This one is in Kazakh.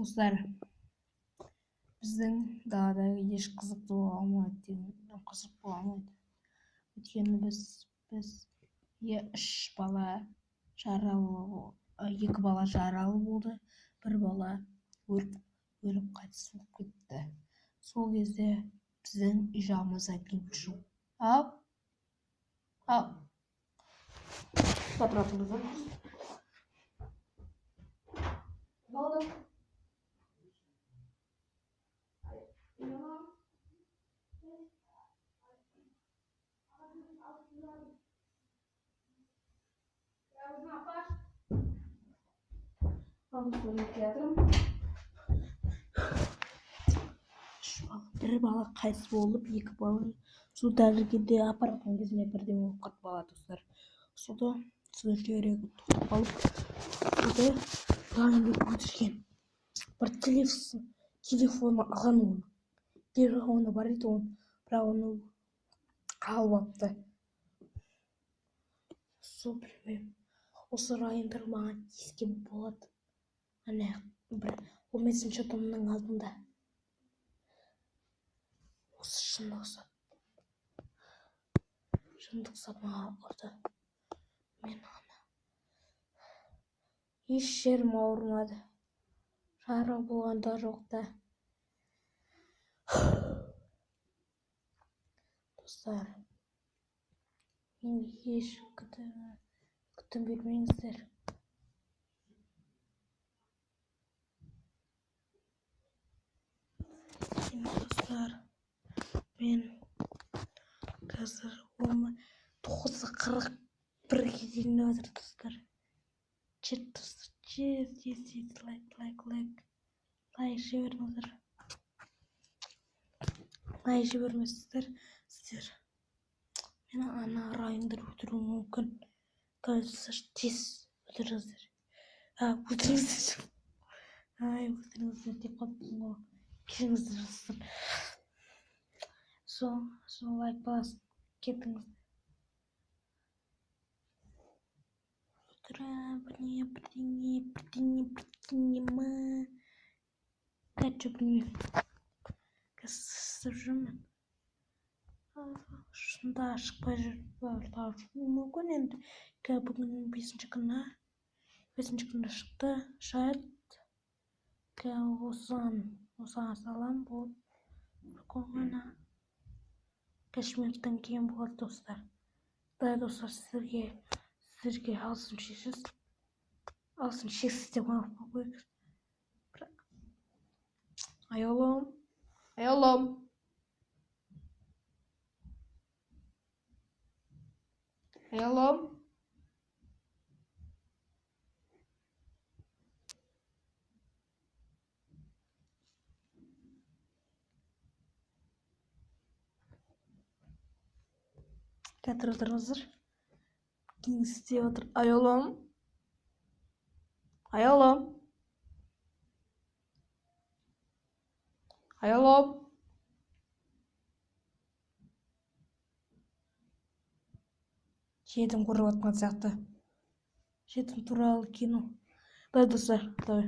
Достар, біздің далада еш қызық бола алмайды деген қызық бола алмайды. Өйткені біз екі бала жаралы болды, бір бала өліп қайтыс болып кетті. Сол кезде біздің үй жағымыздан келіп шу. Ау! Тұрыңыздар. Болды. Bir бала қайтыс болып, екі бала су дәрігерге апарған кезінде бірден болып қалды бала. Достар, суды жүрегі тоқтап қалып, суды райында көтерген. Бір телефоны алған оны. Телефоны бар еді оны, бірақ оны алып алыпты. Сол білмеймін. Осы райындар маған тиіскен болады. Ана бір мессенджерімнің алдында. Осы шындықса маған ұрды. Мен еш жерім ауырмады. Жара болған да жоқ та. Достар, мен еш күтім бермеңіздер. Достар, мен қазір 9:41-ге дейін отыр. Достар, лайк жібермесіздер. Сіздер мені ана райымдар өлтіруі мүмкін. Қазір тез өлтіріңіздер. Өлтіріңіздер деп қалыппын ғой. Кешіріңіздер достар. Сол лайк басып кетіңіздер. Бірдеңе ма? Кәтші білмеймін. Кәсіп жүрмін. Шында шықпай жүріп мүмкін енді. Бүгін 5-ші күні шықты. Шайт. Осыған салам болып. Қоғана. Кашмирден кейін болады достар. Достар, сіздерге алсын шексіз деп қойып. Ayolum. Қазір отырыңыздар. Кеңес істеп отыр. Ayolum. Жетім көріп отқан сияқты. Жетім туралы кино. Да, достар, давай.